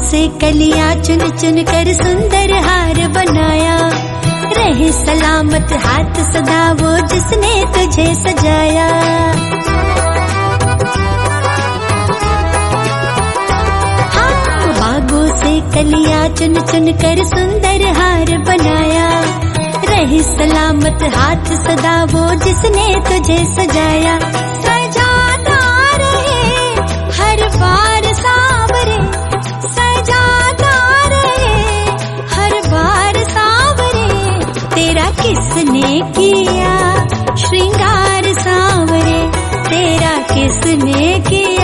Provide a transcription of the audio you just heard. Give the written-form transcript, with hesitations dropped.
से कलियां चुन चुन कर सुंदर हार बनाया। रहे सलामत हाथ सदा वो जिसने तुझे सजाया। हाँ, बागों से कलियां चुन चुन कर सुंदर हार बनाया। रहे सलामत हाथ सदा वो जिसने तुझे सजाया। सजाता रहे हर बार सांवरे, सजाता रहे हर बार सांवरे। तेरा किसने किया श्रृंगार सांवरे, तेरा किसने किया